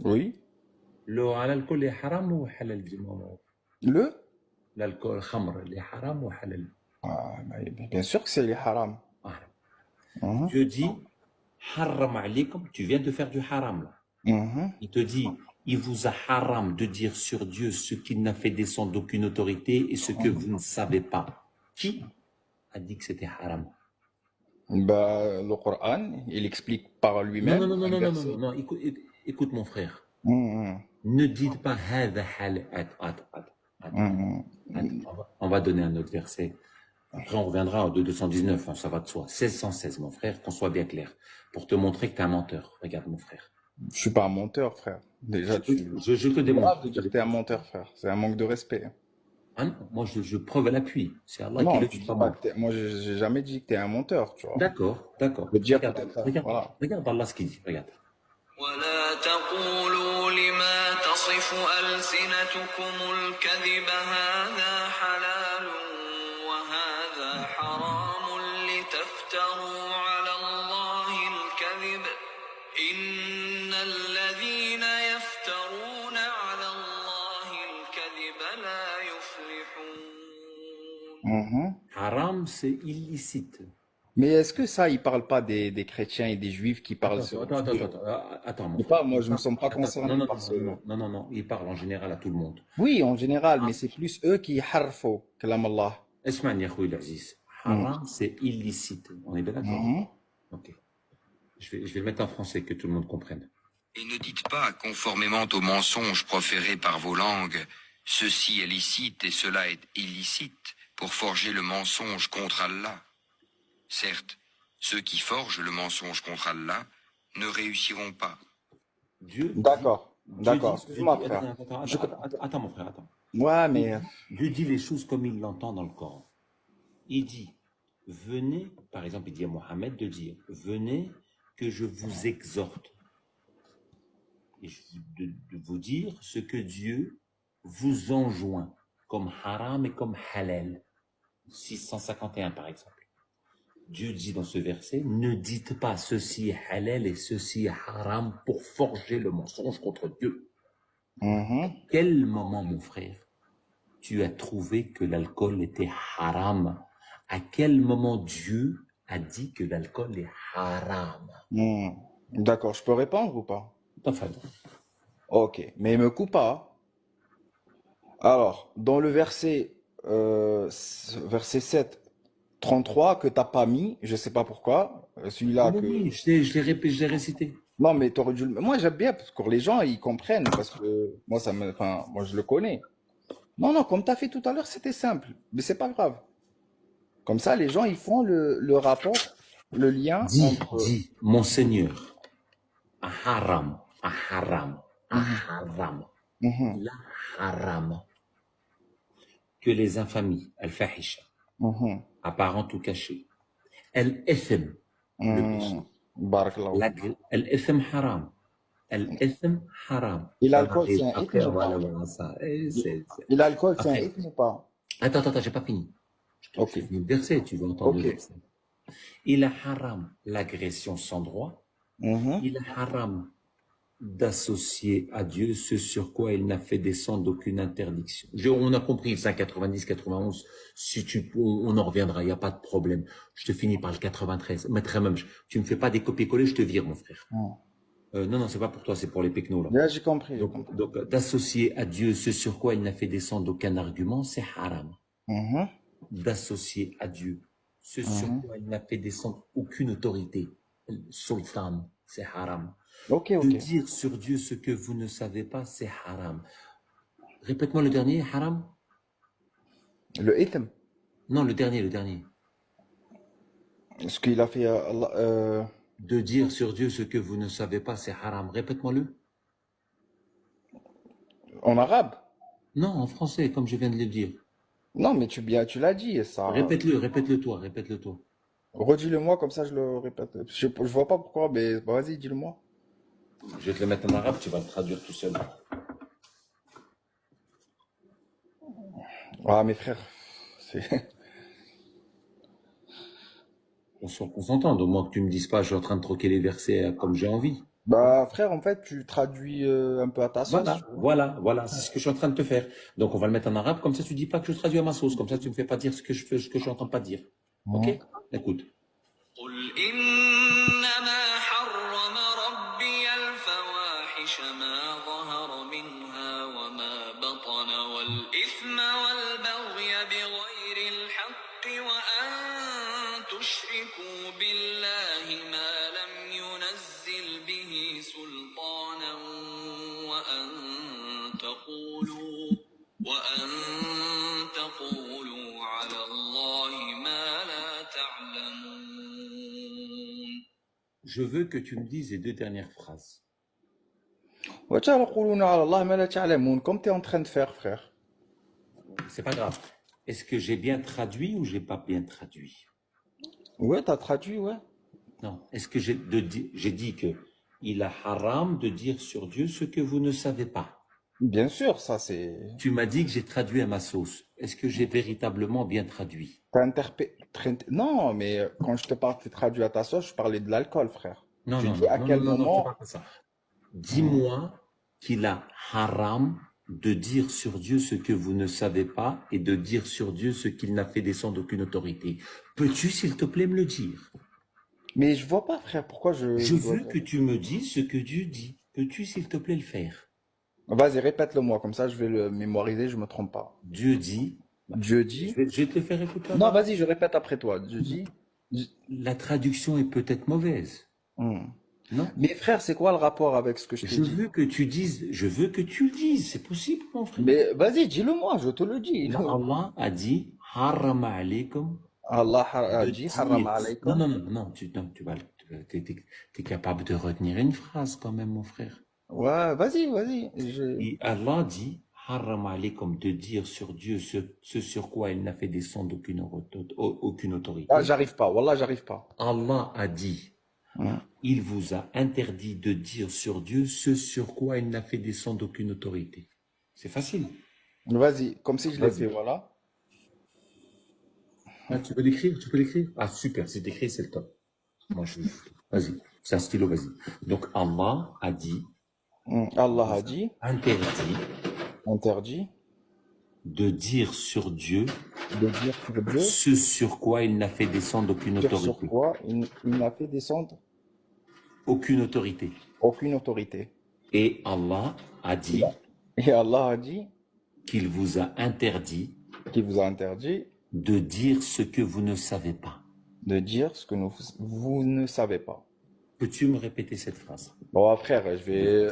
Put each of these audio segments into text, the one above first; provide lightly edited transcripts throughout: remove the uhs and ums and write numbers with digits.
Oui. L'alcool est haram ou halal? Dis-moi. Le? L'alcool, le khamr, il est haram ou halal? Ah, mais bien sûr que c'est les haram. Haram. Mhm, Dieu dit, haram alaykum, tu viens de faire du haram là. mhm. Il te dit, il vous a haram de dire sur Dieu ce qu'il n'a fait descendre d'aucune autorité et ce que vous ne savez pas. Qui a dit que c'était haram? Bah, le Coran, il explique par Non, non, lui-même non, non, un non, non, non, non, verset. non, écoute mon frère. Mhm, Ne dites pas hada hal. mhm, Attends, mhm. on va donner un autre verset. Après, on reviendra au 219, hein, ça va de soi. 1616, mon frère, qu'on soit bien clair. Pour te montrer que tu es un menteur. Regarde, mon frère. Je suis pas un menteur, frère. Déjà, Je te c'est grave démontre. de dire que t'es un menteur, frère. C'est un manque de respect. Ah non, moi, je preuve à l'appui. C'est Allah qui Non, le tu dit, dis pas pas moi. que t'es... Moi, j'ai jamais dit que t'es un menteur, tu vois. D'accord, d'accord. Je veux dire Regarde, peut-être, regarde, voilà. regarde Allah ce qu'il dit. Regarde. ولا تقولوا لما تصف ألسنتكم الكذب هذا حلال وهذا حرام لتفتروا على الله الكذب إن الذين يفترون على الله الكذب لا يفلحون. Mhm. Haram, c'est illicite. Mais est-ce que ça, il parle pas des chrétiens et des juifs qui parlent Attends, sur attends, attends, Dieu? attends, attends, mon Je sais pas, frère. moi, je me sens pas Attends, non, concerné non, par non, non, ce... non, non, non, non, il parle en général à tout le monde. Oui, en général, mais Ah, c'est plus eux qui harfo, kalam Allah. Esmani, ya khoui l'aziz. Haram, c'est illicite. On est bien d'accord? Mhm. Ok. Je vais le mettre en français, que tout le monde comprenne. Et ne dites pas, conformément aux mensonges proférés par vos langues, ceci est licite et cela est illicite, pour forger le mensonge contre Allah. Certes, ceux qui forgent le mensonge contre Allah ne réussiront pas. Dieu D'accord, d'accord. Excuse-moi, dit, frère. Je... attends, mon frère, attends. Ouais, mais... Dieu dit les choses comme il l'entend dans le Coran. Il dit, venez, par exemple, il dit à Mohammed de dire, venez que je vous exhorte. Et de vous dire ce que Dieu vous enjoint, comme haram et comme halal. 651, par exemple. Dieu dit dans ce verset, ne dites pas ceci est halal et ceci est haram pour forger le mensonge contre Dieu. Mhm. Quel moment, mon frère, tu as trouvé que l'alcool était haram? À quel moment Dieu a dit que l'alcool est haram? Mhm. D'accord, je peux répondre ou pas? Enfin, Ok, mais me coupe pas. Alors, dans le verset 7, 33 que t'as pas mis, je sais pas pourquoi, celui-là que... oui, je l'ai récité. Non, mais t'aurais dû Moi, j'aime bien parce que les gens, ils comprennent, parce que moi, enfin, moi, je le connais. Non, non, comme t'as fait tout à l'heure, c'était simple, mais c'est pas grave. Comme ça, les gens, ils font le rapport, le lien entre... Dis, mon Seigneur, à haram, à haram, à Mhm, haram, mhm, la haram, que les infamies, al-fahisha, mhm, apparentes ou cachées, al-ithm, le péché, mhm. Barakallahu fik. al-ithm haram, al-ithm haram. Et Ça l'alcool, c'est arrive un après, ethme ou voilà, pas? voilà, ça. Et l'alcool, c'est un Après, ethme ou pas? attends, j'ai pas fini. Je Ok, te finis le verset, tu veux entendre le ok. verset. Il a haram l'agression sans droit, Mhm. il a haram d'associer à Dieu ce sur quoi il n'a fait descendre aucune interdiction. On a compris le 590, 91, si on en reviendra, il n'y a pas de problème. Je te finis par le 93. Maître même, tu me fais pas des copier-coller, je te vire, mon frère. Mhm. Non, c'est pas pour toi, c'est pour les pecnos, là. Là, j'ai compris, j'ai compris. Donc d'associer à Dieu ce sur quoi il n'a fait descendre aucun argument, c'est haram. Mhm, D'associer à Dieu ce sur mhm. quoi il n'a fait descendre aucune autorité, sultan, c'est haram. Ok, De ok. dire sur Dieu ce que vous ne savez pas, c'est haram. Répète-moi le dernier, haram? Le ithme, Non, le dernier. ce qu'il a fait Allah, De dire sur Dieu ce que vous ne savez pas, c'est haram. Répète-moi-le. en arabe. Non, en français, comme je viens de le dire. Non, mais tu l'as dit, et ça. Répète-le toi. Redis-le-moi, comme ça je le répète. Je vois pas pourquoi, mais vas-y, dis-le-moi. Je vais te le mettre en arabe, tu vas le traduire tout seul. Ah, mes frères, c'est... On s'entend, au moins que tu me dises pas, je suis en train de troquer les versets comme j'ai envie. Bah, frère, en fait, tu traduis un peu à ta sauce, tu Voilà, vois. voilà, voilà, c'est ce que je suis en train de te faire. Donc, on va le mettre en arabe, comme ça tu dis pas que je traduis à ma sauce, comme ça tu me fais pas dire ce que je fais, ce que je n'entends pas dire. Ok? Mhm. Écoute. قل إنما حرم ربي الفواحش ما ظهر منها وما بطن والإثم والبغي بغير الحق وأن تشركوا بالله ما لم ينزل به سلطانا وأن تقولوا وأن تقولوا على الله ما لا تعلمون. Je veux que tu me dises les deux dernières phrases. وَتَعْلَقُونَ عَلَى اللَّهِ مَا لَا تَعْلَمُونَ, comme tu es en train de faire, frère. C'est pas grave. Est-ce que j'ai bien traduit ou j'ai pas bien traduit? Ouais, t'as traduit, ouais. Non. Est-ce que j'ai dit que il a haram de dire sur Dieu ce que vous ne savez pas? Bien sûr, ça c'est... Tu m'as dit que j'ai traduit à ma sauce. Est-ce que j'ai véritablement bien traduit? Non, mais quand je te parle que tu traduis à ta sauce, je parlais de l'alcool, frère. Non, Je non, dis non, à non, quel non, non, non, c'est moment... pas ça. Dis-moi qu'il a haram de dire sur Dieu ce que vous ne savez pas et de dire sur Dieu ce qu'il n'a fait descendre d'aucune autorité. Peux-tu, s'il te plaît, me le dire? Mais je vois pas, frère, pourquoi Je je dois... veux que tu me dises ce que Dieu dit. Peux-tu, s'il te plaît, le faire? Vas-y, répète-le-moi, comme ça je vais le mémoriser, je me trompe pas. Dieu dit, Dieu je dit... vais te le faire écouter en Non, arabe. vas-y, je répète après toi. Dieu dit... La traduction est peut-être mauvaise, Hmm. non? Mais frère, c'est quoi le rapport avec ce que je t'ai Je dit? veux que tu dises, je veux que tu le dises, c'est possible, mon frère. Mais vas-y, dis-le-moi, je te le dis. Non, Allah a dit, harama alaykum Allah a de dit, dire. haram Non, alaykum. non, non, non, tu vas, t'es capable de retenir une phrase quand même, mon frère. Ouais, vas-y, vas-y. Et Allah dit, haram alaykum de dire sur Dieu ce sur quoi il n'a fait descendre aucune autorité. Ah, j'arrive pas, wallah, j'arrive pas. Allah a dit, Hmm. il vous a interdit de dire sur Dieu ce sur quoi il n'a fait descendre aucune autorité. C'est facile. Vas-y, comme si je l'ai Vas-y. fait, voilà. Ah, tu peux l'écrire? Tu peux l'écrire? Ah, super, c'est écrit, c'est le top. Moi, vas-y, c'est un stylo, vas-y. Donc, Allah a dit, Allah a dit, interdit interdit de dire sur Dieu de dire sur Dieu ce sur quoi il n'a fait descendre aucune sur autorité. quoi il n'a fait descendre Aucune autorité. aucune autorité. Et Allah a dit Et Allah a dit qu'il vous a interdit qu'il vous a interdit de dire ce que vous ne savez pas. de dire ce que vous ne savez pas. Peux-tu me répéter cette phrase? Bon, frère, je vais...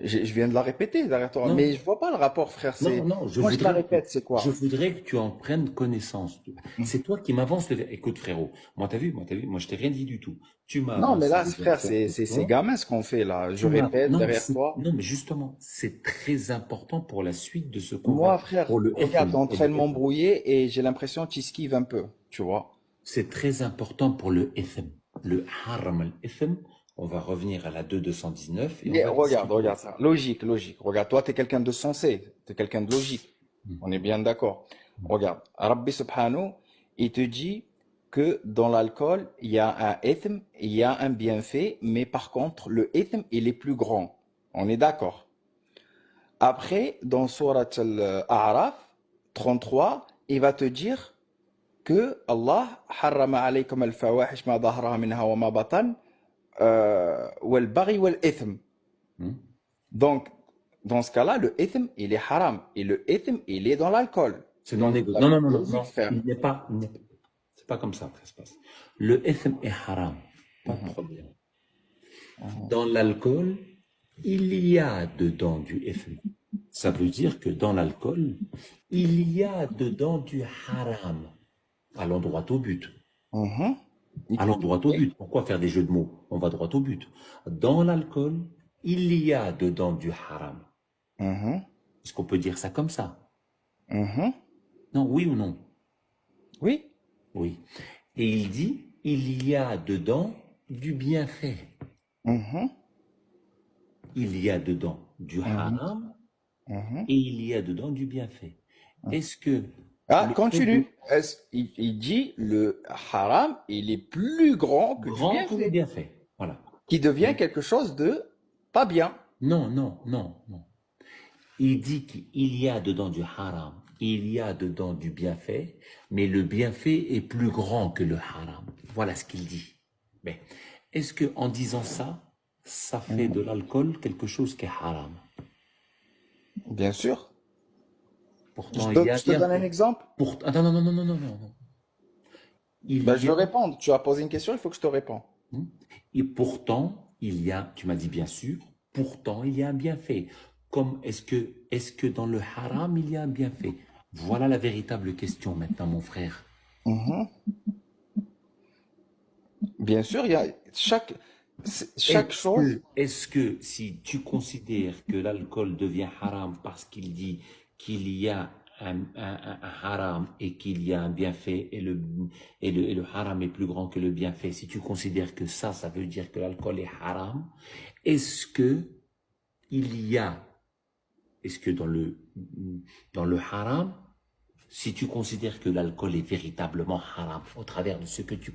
je viens de la répéter derrière toi, Non. mais je vois pas le rapport, frère. Non, non, Moi, je te la répète, c'est quoi? Je voudrais que tu en prennes connaissance. C'est toi qui m'avances le... Écoute, frérot, moi, t'as vu, moi, je t'ai rien dit du tout. Tu m'as Non, mais là, avancé frère, des c'est gamin ce qu'on fait là. Je répète Non, derrière toi. Non, mais justement, c'est très important pour la suite de ce qu'on Moi, va... frère, pour le regarde, FM, t'es en train de et le FM. m'embrouiller et j'ai l'impression que tu esquives un peu, tu vois. C'est très important pour le FM. Le haram al-FM, on va revenir à la 2219. Et Mais on va regarde, discuter. regarde ça. Logique, logique. Regarde, toi, t'es quelqu'un de sensé. T'es quelqu'un de logique. On est bien d'accord. Regarde, Rabbi Subhanahu, il te dit que dans l'alcool, il y a un ithm, il y a un bienfait, mais par contre, le ithm, il est plus grand. On est d'accord. Après, dans Surat Al-A'raf 33, il va te dire que Allah harrama alaykum al-fawahish ma dhahara minha wa ma batan wal baghi wal ithm. Hmm. Donc, dans ce cas-là, le ithm, il est haram. Et le ithm, il est dans l'alcool. C'est non négociable. Non, non, non, non, Logique, non. frère. C'est pas comme ça que ça se passe. Le FM est haram. Pas de problème. Dans l'alcool, il y a dedans du FM. Ça veut dire que dans l'alcool, il y a dedans du haram. Allons droit au but. Mhm. Allons droit au but. Pourquoi faire des jeux de mots? On va droit au but. Dans l'alcool, il y a dedans du haram. Mhm. Est-ce qu'on peut dire ça comme ça? Mhm. Non, oui ou non? Oui. Oui. Et il dit, il y a dedans du bienfait. Mhm. Il y a dedans du haram Mhm. et il y a dedans du bienfait. Est-ce que... Ah, le continue. Il dit le haram, il est plus grand que Grand du que le bienfait. bienfait. Voilà. qui devient quelque chose de pas bien. Non, non, non, non. Il dit qu'il y a dedans du haram, il y a dedans du bienfait, mais le bienfait est plus grand que le haram. Voilà ce qu'il dit. Mais est-ce que en disant ça, ça fait de l'alcool quelque chose qui est haram? Bien sûr. Pourtant, il y a Je te donne un bienfait. exemple. Ah, non, non, non, non, non, non, non, non. Il Ben, je y veux a, répondre. Tu as posé une question, il faut que je te réponde. et pourtant, il y a, tu m'as dit bien sûr, pourtant, il y a un bienfait. Comme est-ce que dans le haram, il y a un bienfait? Voilà la véritable question maintenant, mon frère. Mhm. Bien sûr, il y a chaque chose. Est-ce que si tu considères que l'alcool devient haram parce qu'il dit qu'il y a un haram et qu'il y a un bienfait et le haram est plus grand que le bienfait, si tu considères que ça veut dire que l'alcool est haram, est-ce que il y a, est-ce que dans le haram, si tu considères que l'alcool est véritablement haram au travers de ce que tu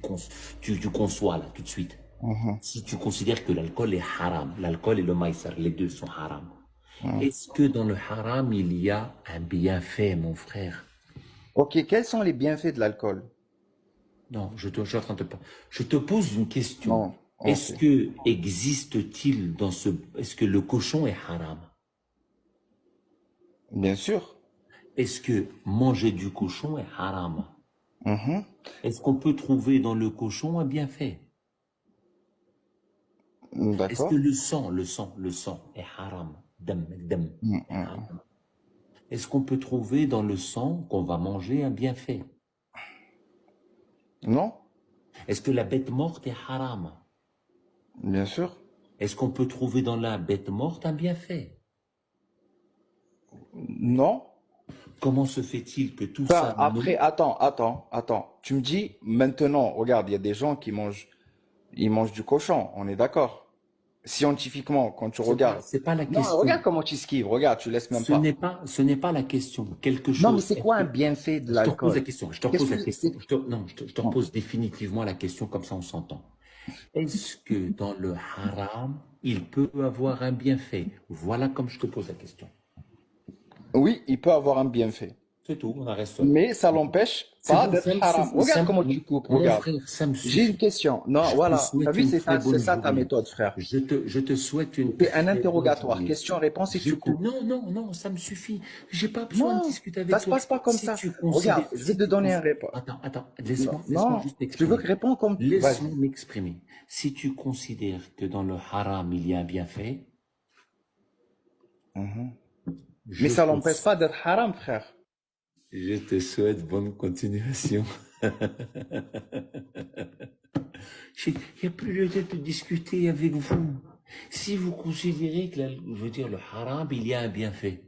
conçois là tout de suite, Mhm. si tu considères que l'alcool est haram, l'alcool et le maïsar, les deux sont haram, Mhm. est-ce que dans le haram, il y a un bienfait, mon frère? Ok, quels sont les bienfaits de l'alcool? Non, je suis en train de je te pose une question. Non. Ok. Est-ce que existe-t-il est-ce que le cochon est haram? Bien sûr. Est-ce que manger du cochon est haram? Mhm. Est-ce qu'on peut trouver dans le cochon un bienfait? Est-ce que D'accord. le sang est haram? Dam est Mhm. haram. Est-ce qu'on peut trouver dans le sang qu'on va manger un bienfait? Non? Est-ce que la bête morte est haram? Bien sûr. Est-ce qu'on peut trouver dans la bête morte un bienfait? Non? Comment se fait-il que tout Enfin, ça, non? après, attends. Tu me dis, maintenant, regarde, il y a des gens qui ils mangent du cochon, on est d'accord. Scientifiquement, quand tu regardes. C'est pas la Non, regarde question. comment tu esquives, regarde, tu laisses même pas. Ce n'est pas la question. Quelque Non, mais chose. c'est quoi un bienfait de Je te repose la l'alcool? question. Je te Qu'est-ce repose la que question. c'est? Non, je te repose définitivement la question, comme ça on s'entend. Est-ce que dans le haram, il peut avoir un bienfait? Voilà comme je te pose la question. Oui, il peut avoir un bienfait. C'est tout, on en reste là. Mais ça l'empêche C'est pas bon, d'être ça me haram. suffit. Regarde comment tu coupes, Mon regarde. frère, ça me J'ai une suffit. question. Non, Je te voilà. T'as souhaite vu, une très c'est bonne ça ta journée. méthode, frère. Je te souhaite une C'est un très bonne interrogatoire. journée. Question-réponse et tu coupes. Non, non, non, ça me suffit. J'ai pas besoin de Non, discuter ça avec se toi. passe pas comme Si ça. tu Regarde, considères, je vais si te tu donner un considères, réponse. attends, Non, laisse-moi non, juste tu veux m'exprimer. que je réponde comme... Laisse-moi Vas-y. m'exprimer. Si tu considères que dans le haram, il y a un bienfait, Mhm. Mais je ça te, l'empêche pas d'être haram, frère. je te souhaite bonne continuation. Il n'y a plus lieu de discuter avec vous. Si vous considérez que, je veux dire, le haram, il y a un bienfait.